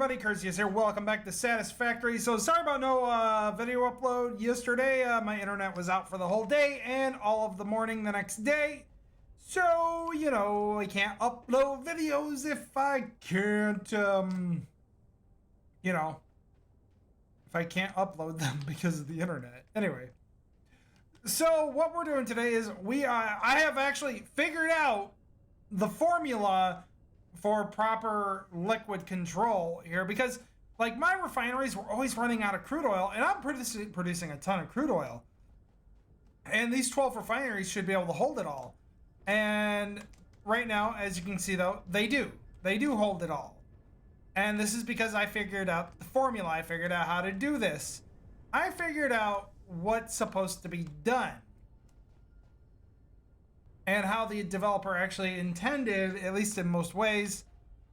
everybody, Cursius here. Welcome back to Satisfactory. So sorry about no video upload yesterday. My internet was out for the whole day and all of the morning the next day. So, you know, I can't upload videos if I can't, you know, if I can't upload them because of the internet. Anyway, so what we're doing today is I have actually figured out the formula for proper liquid control here, because like my refineries were always running out of crude oil, and I'm producing a ton of crude oil, and these 12 refineries should be able to hold it all. And right now, as you can see though, they do hold it all. And this is because I figured out the formula. I figured out how to do this. I figured out what's supposed to be done and how the developer actually intended, at least in most ways,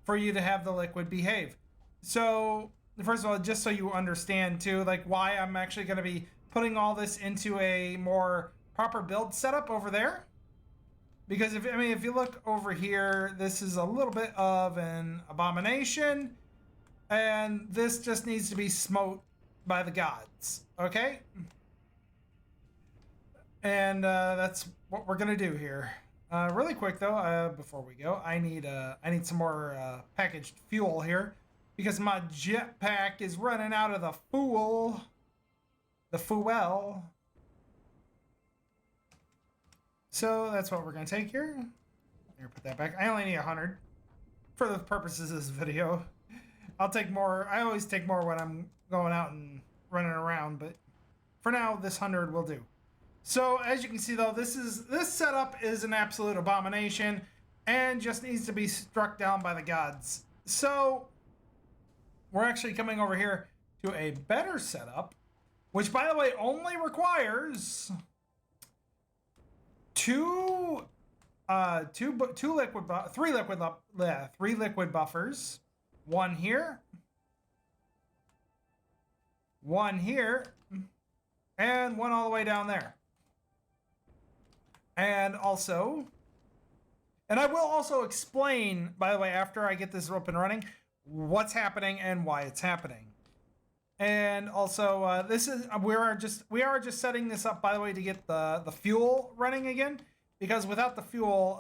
for you to have the liquid behave. So, first of all, just so you understand too, like why I'm actually going to be putting all this into a more proper build setup over there. Because if you look over here, this is a little bit of an abomination, and this just needs to be smote by the gods, okay? And that's what we're gonna do here. Really quick though, before we go, I need some more packaged fuel here, because my jetpack is running out of the fuel. So that's what we're gonna take here. Here, put that back. I only need 100 for the purposes of this video. I'll take more. I always take more when I'm going out and running around, but for now, this 100 will do. So as you can see though, this setup is an absolute abomination and just needs to be struck down by the gods. So we're actually coming over here to a better setup, which by the way only requires three liquid buffers, one here, and one all the way down there. And I will also explain, by the way, after I get this up and running, what's happening and why it's happening. And also, we are just setting this up, by the way, to get the fuel running again, because without the fuel,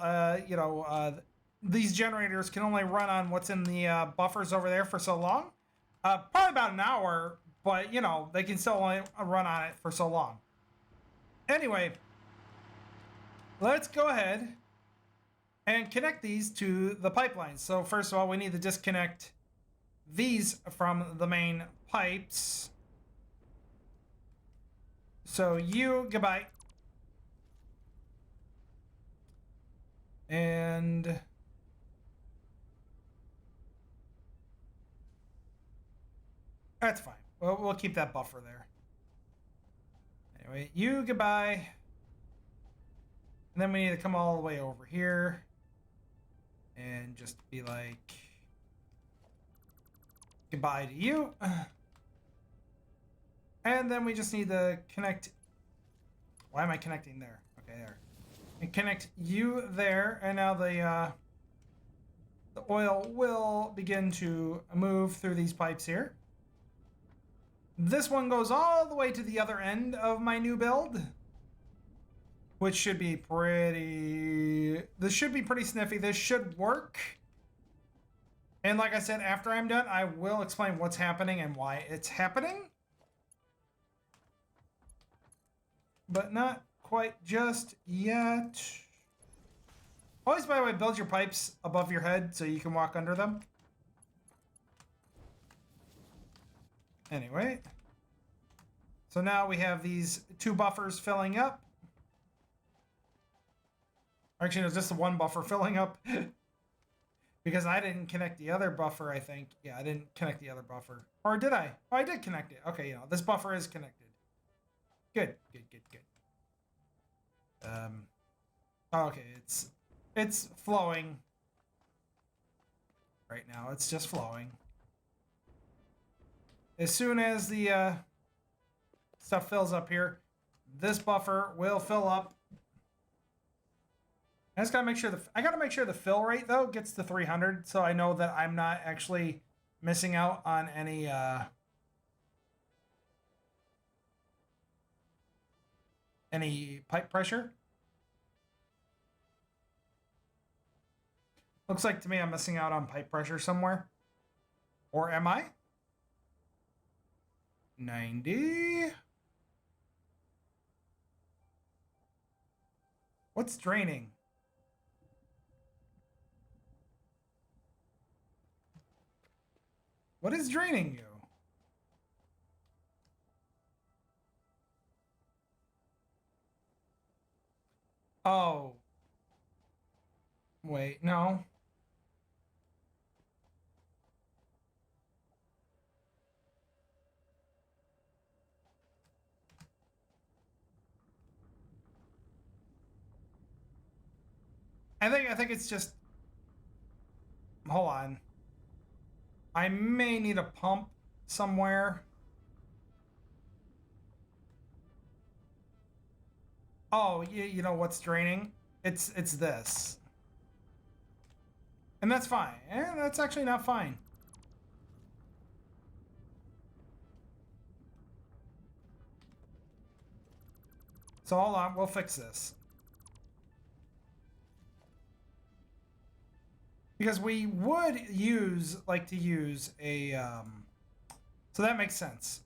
these generators can only run on what's in the buffers over there for so long, probably about an hour, but you know they can still only run on it for so long. Anyway. Let's go ahead and connect these to the pipelines. So first of all, we need to disconnect these from the main pipes. So goodbye. And that's fine. We'll keep that buffer there. Anyway, goodbye. And then we need to come all the way over here and just be like, goodbye to you. And then we just need to connect. Why am I connecting there? Okay, there. And connect you there. And now the oil will begin to move through these pipes here. This one goes all the way to the other end of my new build, which should be pretty sniffy. This should work. And like I said, after I'm done, I will explain what's happening and why it's happening. But not quite just yet. Always, by the way, build your pipes above your head so you can walk under them. Anyway. So now we have these two buffers filling up. Actually, there's just the one buffer filling up because I didn't connect the other buffer, I think. Yeah, I didn't connect the other buffer. Or did I? Oh, I did connect it. Okay, you know, this buffer is connected. Good. Okay, it's flowing right now. It's just flowing. As soon as the stuff fills up here, this buffer will fill up. I just gotta make sure the fill rate though gets to 300, so I know that I'm not actually missing out on any pipe pressure? Looks like to me I'm missing out on pipe pressure somewhere. Or am I? 90. What's draining? What is draining you? Oh. Wait, no. I think it's just, hold on. I may need a pump somewhere. Oh, you know what's draining? It's this. And that's fine. That's actually not fine. So hold on, we'll fix this. Because we would like to use a so that makes sense.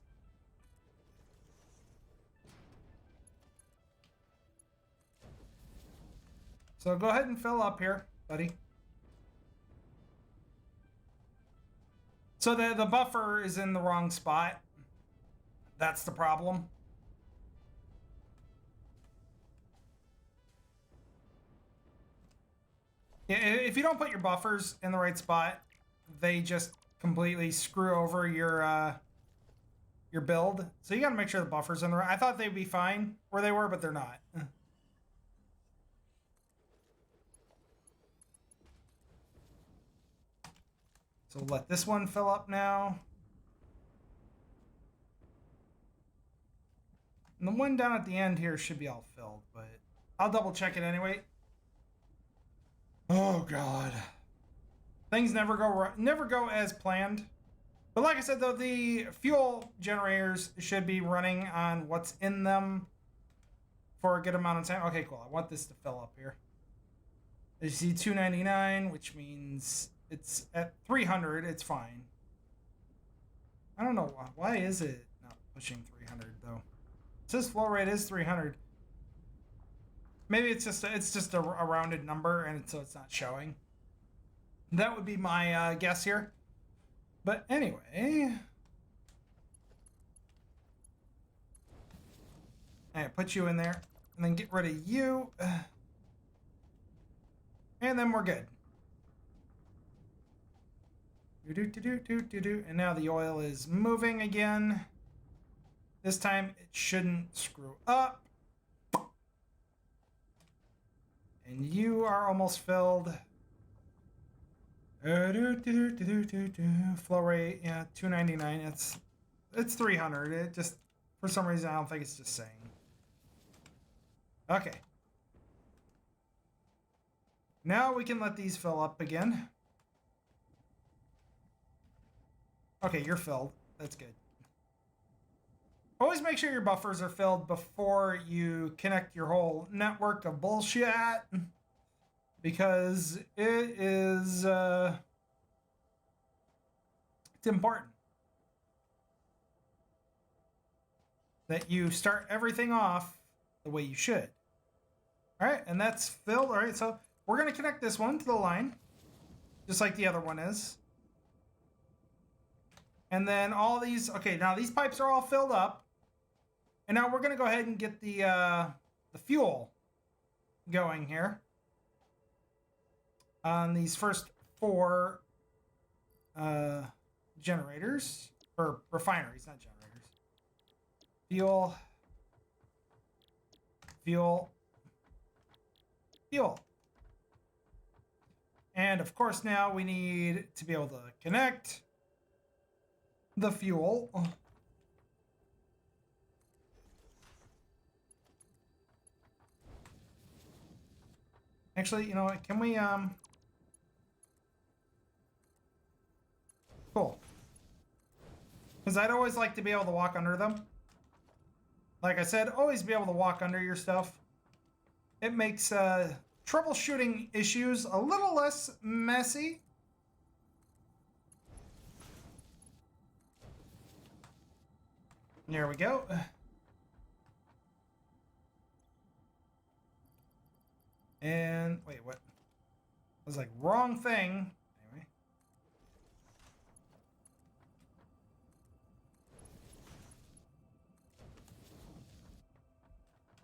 So go ahead and fill up here, buddy. So the buffer is in the wrong spot. That's the problem. If you don't put your buffers in the right spot, they just completely screw over your build. So you got to make sure the buffers in the right. I thought they'd be fine where they were, but they're not. So let this one fill up now. And the one down at the end here should be all filled, but I'll double check it anyway. Oh God, things never go as planned. But like I said, though, the fuel generators should be running on what's in them for a good amount of time. Okay, cool. I want this to fill up here. You see 299, which means it's at 300. It's fine. I don't know why is it not pushing 300 though. It says flow rate is 300. Maybe it's just a rounded number, and so it's not showing. That would be my guess here. But anyway, I put you in there, and then get rid of you, and then we're good. And now the oil is moving again. This time it shouldn't screw up. And you are almost filled. Flow rate, yeah, 299. It's 300. It just, for some reason, I don't think it's just saying. Okay. Now we can let these fill up again. Okay, you're filled. That's good. Always make sure your buffers are filled before you connect your whole network of bullshit, because it is it's important that you start everything off the way you should. All right, and that's filled. All right, so we're going to connect this one to the line, just like the other one is. And then all these, okay, now these pipes are all filled up. And now we're going to go ahead and get the fuel going here on these first 4 generators, or refineries, not generators. Fuel, fuel, fuel. And of course now we need to be able to connect the fuel. Actually, you know what? Can we cool. I'd always like to be able to walk under them. Like I said, always be able to walk under your stuff. It makes troubleshooting issues a little less messy. There we go. And wait, what? I was like, wrong thing. Anyway.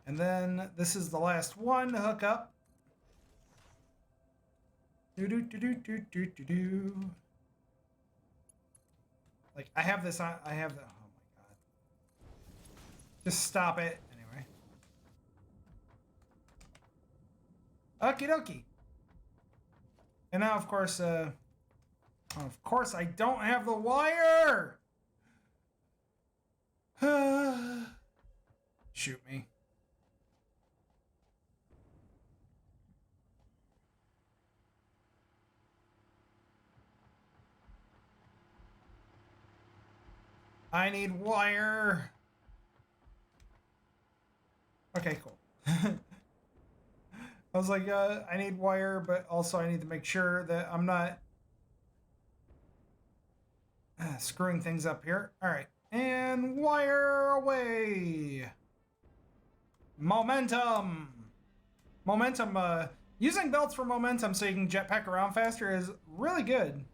And then this is the last one to hook up. Do do do do do do do do. Like I have this on. I have the. Oh my god. Just stop it. Anyway. Okie dokie. And now, of course, I don't have the wire. Shoot me. I need wire. Okay, cool. I was like, I need wire, but also I need to make sure that I'm not screwing things up here. All right, and wire away. Momentum. Using belts for momentum so you can jetpack around faster is really good.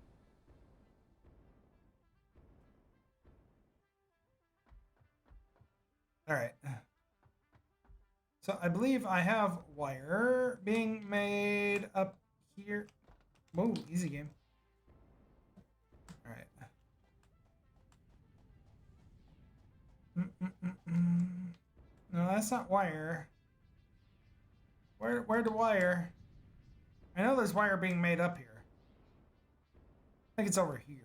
All right. So I believe I have wire being made up here. Whoa, easy game. All right. No, that's not wire. Where the wire? I know there's wire being made up here. I think it's over here.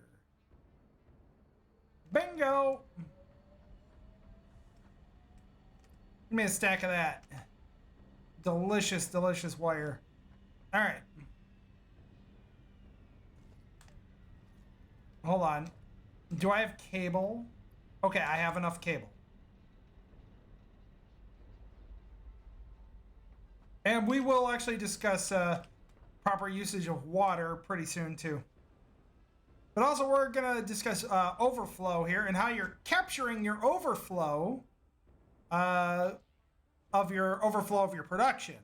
Bingo! Give me a stack of that. Delicious, delicious wire. All right. Hold on. Do I have cable? Okay, I have enough cable. And we will actually discuss proper usage of water pretty soon too. But also we're going to discuss overflow here and how you're capturing your overflow of your production.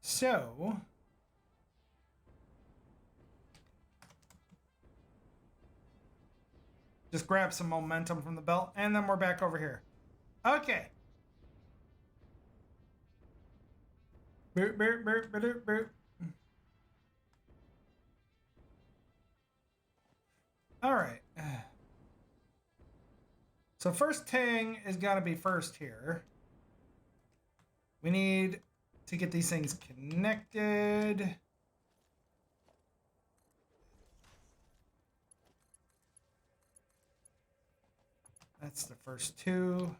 So just grab some momentum from the belt and then we're back over here. Okay. Boop, boop, boop, boop, boop. All right. So first thing is gotta be first here. We need to get these things connected. That's the first two.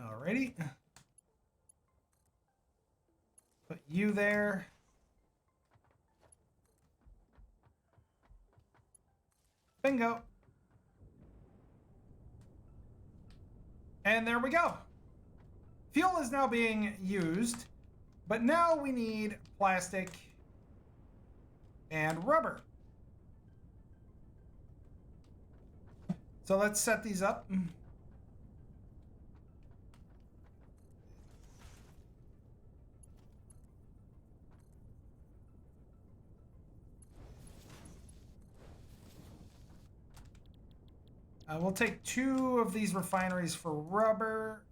Alrighty. Put you there. Bingo. And there we go. Fuel is now being used, but now we need plastic and rubber. So let's set these up. We'll take 2 of these refineries for rubber.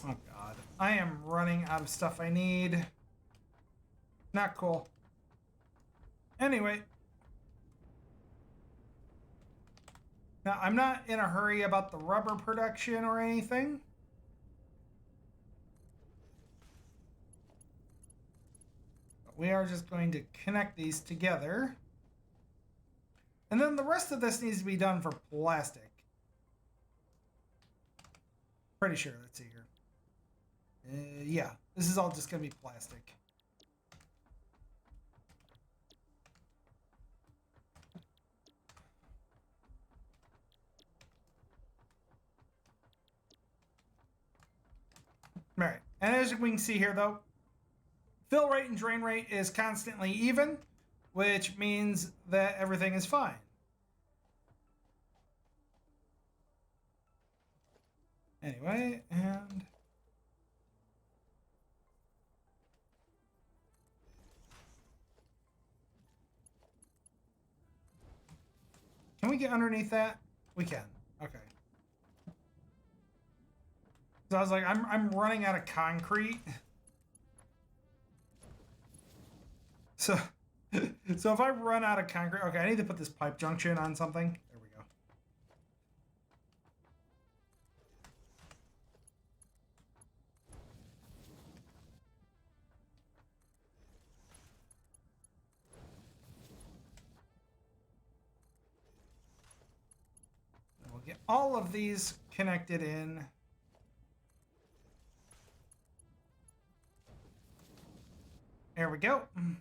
Oh God, I am running out of stuff I need. Not cool. Anyway. Now, I'm not in a hurry about the rubber production or anything. we are just going to connect these together. And then the rest of this needs to be done for plastic. Pretty sure. Let's see here. Yeah, this is all just going to be plastic. All right, and as we can see here, though, fill rate and drain rate is constantly even, which means that everything is fine. Anyway, and can we get underneath that? We can. Okay. So I was like, I'm running out of concrete. So if I run out of concrete, okay, I need to put this pipe junction on something. There we go. And we'll get all of these connected in. There we go. And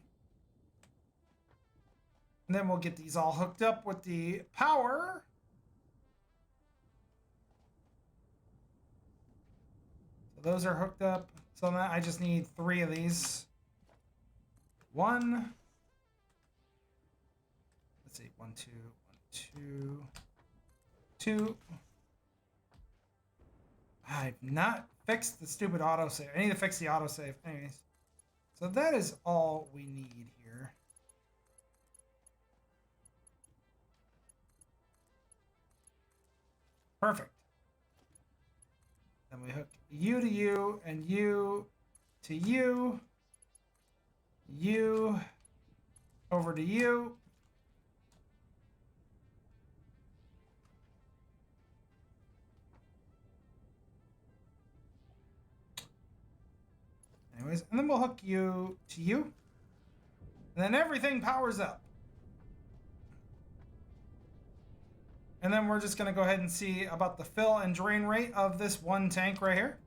then we'll get these all hooked up with the power. So those are hooked up. So now I just need 3 of these. 1. Let's see. 1, 2, 1, 2, 2. I've not fixed the stupid autosave. I need to fix the autosave. Anyways. So that is all we need here. Perfect. Then we hook you to you and you to you. You over to you. Anyways, and then we'll hook you to you. And then everything powers up. And then we're just going to go ahead and see about the fill and drain rate of this one tank right here.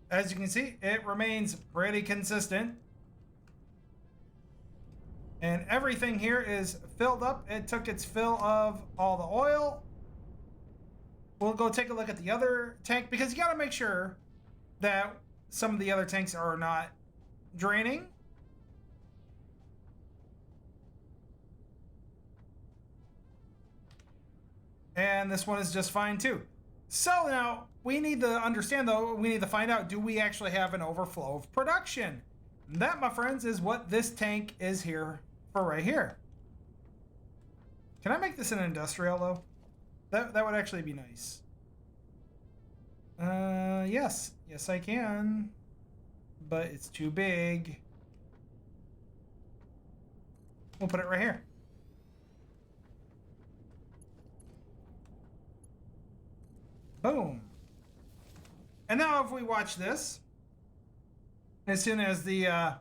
As you can see, it remains pretty consistent. And everything here is filled up. It took its fill of all the oil. We'll go take a look at the other tank because you got to make sure that some of the other tanks are not draining. And this one is just fine too. So now we need to understand, though, we need to find out, do we actually have an overflow of production? And that, my friends, is what this tank is here for right here. Can I make this an industrial, though? That would actually be nice. Yes. Yes, I can. But it's too big. We'll put it right here. Boom. And now if we watch this, as soon as the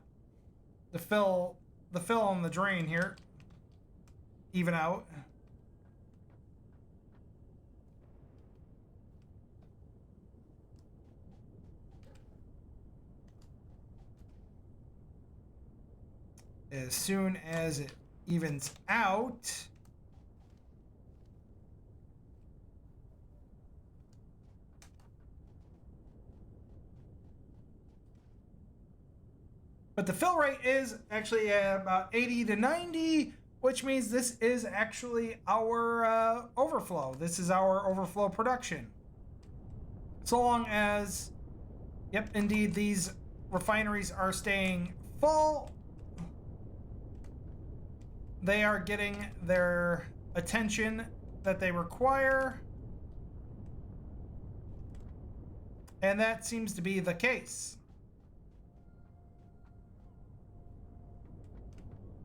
fill and the drain here even out. As soon as it evens out, but the fill rate is actually about 80 to 90, which means this is actually our overflow. This is our overflow production. So long as, yep, indeed, these refineries are staying full, they are getting their attention that they require. And that seems to be the case.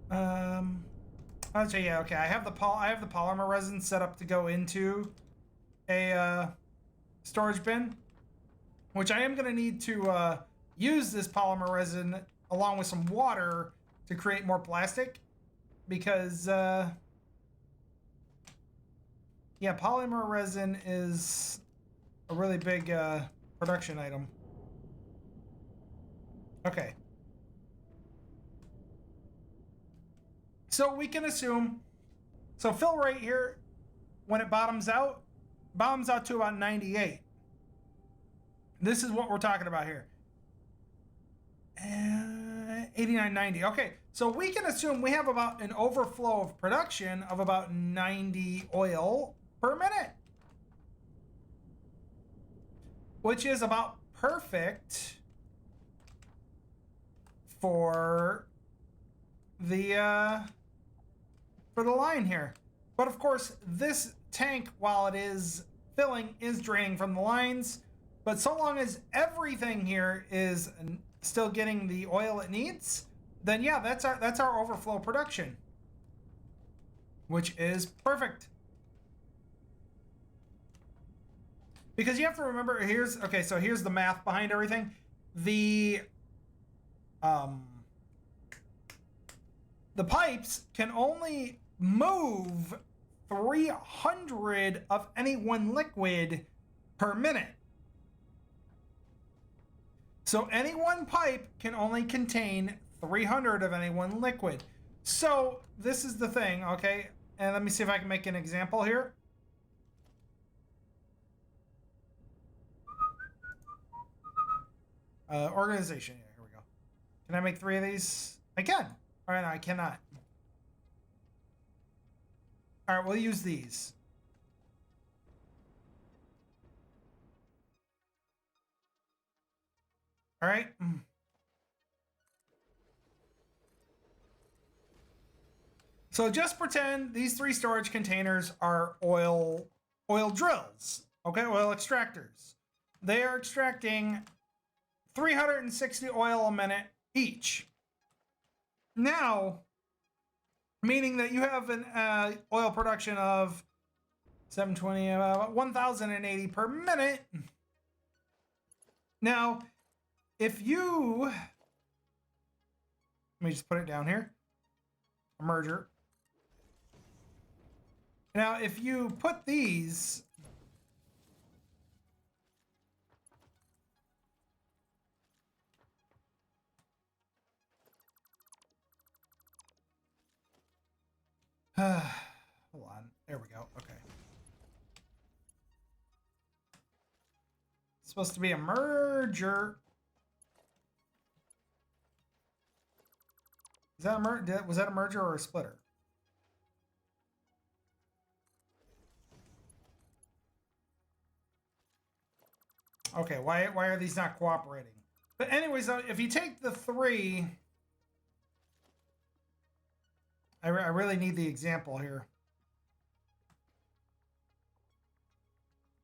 I'll say, yeah, okay. I have the polymer resin set up to go into a storage bin. which I am going to need to use this polymer resin along with some water to create more plastic, because yeah, polymer resin is a really big production item. Okay. So we can assume, so fill rate here, when it bottoms out to about 98. This is what we're talking about here. 89, 90. Okay, so we can assume we have about an overflow of production of about 90 oil per minute, which is about perfect for the line here. But of course, this tank, while it is filling, is draining from the lines. But so long as everything here is still getting the oil it needs, then yeah, that's our overflow production, which is perfect. Because you have to remember, here's the math behind everything. The pipes can only move 300 of any one liquid per minute. So any one pipe can only contain 300 of any one liquid. So this is the thing, okay? And let me see if I can make an example here. Organization, yeah, here we go. Can I make 3 of these? I can. All right, no, I cannot. All right, we'll use these. All right. So just pretend these 3 storage containers are oil drills, okay? Oil extractors. They are extracting 360 oil a minute each. Now, meaning that you have an oil production of 720, 1,080 per minute. Now, if you, let me just put it down here, a merger. Now, if you put these, hold on, there we go, okay. It's supposed to be a merger. Is that a was that a merger or a splitter? Okay, why are these not cooperating? But anyways, if you take the 3, I really need the example here.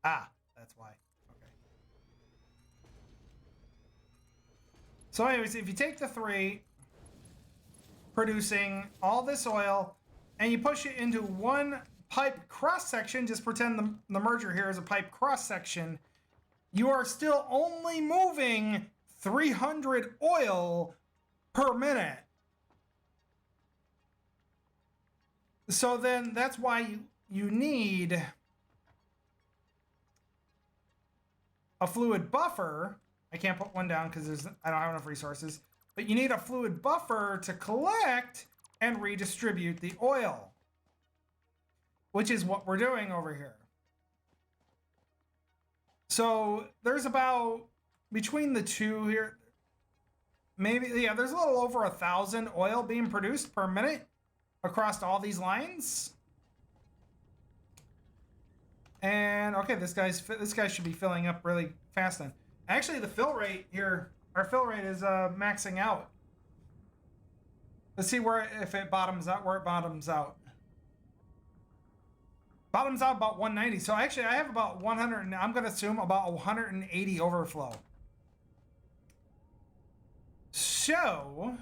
Ah, that's why. Okay. So anyways, if you take the 3, producing all this oil, and you push it into one pipe cross section, just pretend the merger here is a pipe cross section, you are still only moving 300 oil per minute. So then that's why you need a fluid buffer. I can't put one down because I don't have enough resources. But you need a fluid buffer to collect and redistribute the oil, which is what we're doing over here. So there's about, between the two here, maybe, yeah, there's a little over 1,000 oil being produced per minute across all these lines. And okay, this guy should be filling up really fast then. Actually, the fill rate here, our fill rate is maxing out. Let's see if it bottoms out, where it bottoms out. Bottoms out about 190. So actually, I have about 100. I'm going to assume about 180 overflow. So,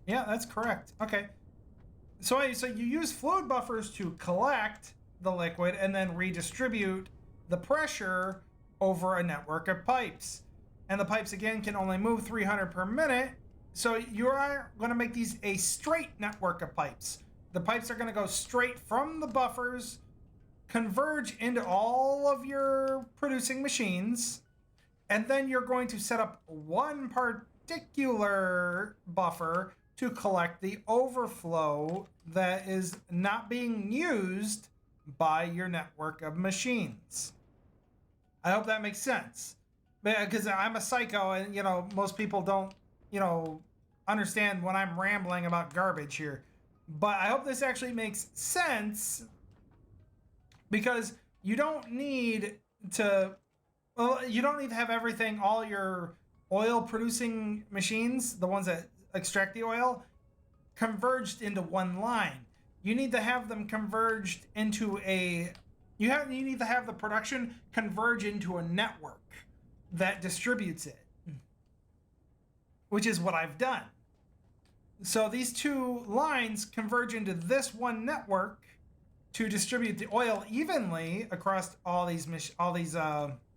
yeah, that's correct. Okay. So you use fluid buffers to collect the liquid and then redistribute the pressure over a network of pipes. And the pipes, again, can only move 300 per minute. So you are going to make these a straight network of pipes. The pipes are going to go straight from the buffers, converge into all of your producing machines, and then you're going to set up one particular buffer to collect the overflow that is not being used by your network of machines. I hope that makes sense. Because I'm a psycho, and most people don't understand when I'm rambling about garbage here. But I hope this actually makes sense, because you don't need to have everything, all your oil producing machines, the ones that extract the oil, converged into one line. You need to have them converged into you need to have the production converge into a network that distributes it, which is what I've done. So these two lines converge into this one network to distribute the oil evenly across all these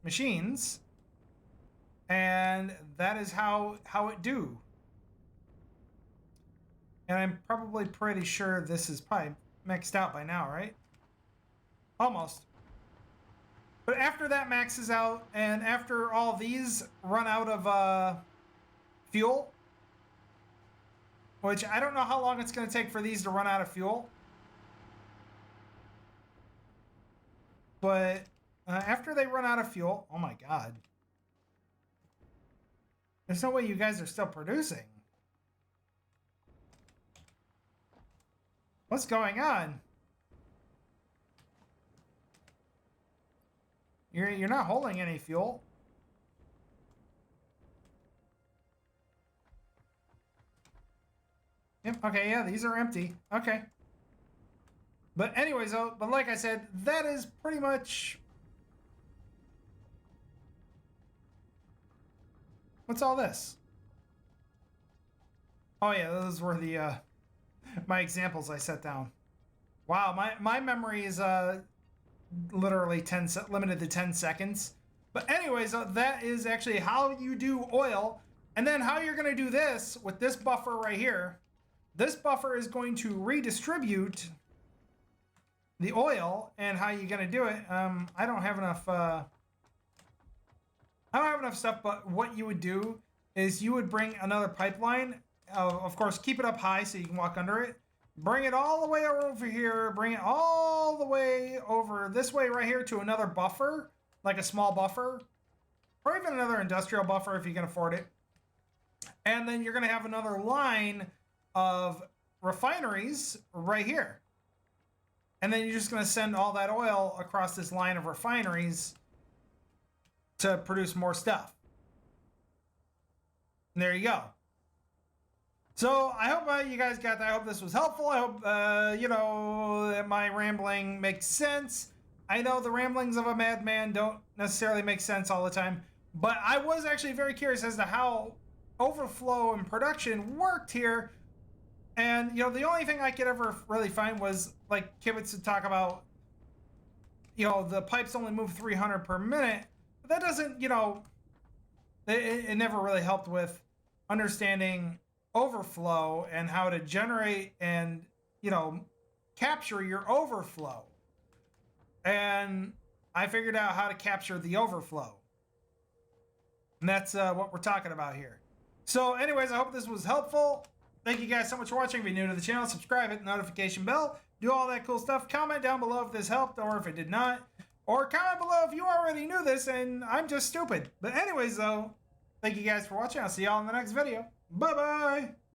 machines, and that is how it do. And I'm probably pretty sure this is probably maxed out by now, right? Almost. But after that maxes out, and after all these run out of fuel, which I don't know how long it's going to take for these to run out of fuel, but after they run out of fuel, oh my god, there's no way you guys are still producing. What's going on? You're not holding any fuel. Yep, okay, yeah, these are empty. Okay. But anyways, but like I said, that is pretty much... What's all this? Oh yeah, those were the my examples I set down. Wow, my memory is literally limited to 10 seconds. But anyways, that is actually how you do oil, and then how you're going to do this with this buffer right here. This buffer is going to redistribute the oil, and how you're going to do it. I don't have enough. I don't have enough stuff. But what you would do is you would bring another pipeline. Of course, keep it up high so you can walk under it. Bring it all the way over here. Bring it all the way over this way right here to another buffer, like a small buffer, or even another industrial buffer if you can afford it. And then you're going to have another line of refineries right here. And then you're just going to send all that oil across this line of refineries to produce more stuff. And there you go. So I hope you guys got that. I hope this was helpful. I hope, that my rambling makes sense. I know the ramblings of a madman don't necessarily make sense all the time, but I was actually very curious as to how overflow and production worked here. And, the only thing I could ever really find was, like, Kibitz would talk about, the pipes only move 300 per minute. But that doesn't, it never really helped with understanding overflow and how to generate and, capture your overflow. And I figured out how to capture the overflow. And that's what we're talking about here. So anyways, I hope this was helpful. Thank you guys so much for watching. If you're new to the channel, subscribe, hit the notification bell, do all that cool stuff. Comment down below if this helped or if it did not. Or comment below if you already knew this and I'm just stupid. But anyways, though, thank you guys for watching. I'll see y'all in the next video. Bye-bye.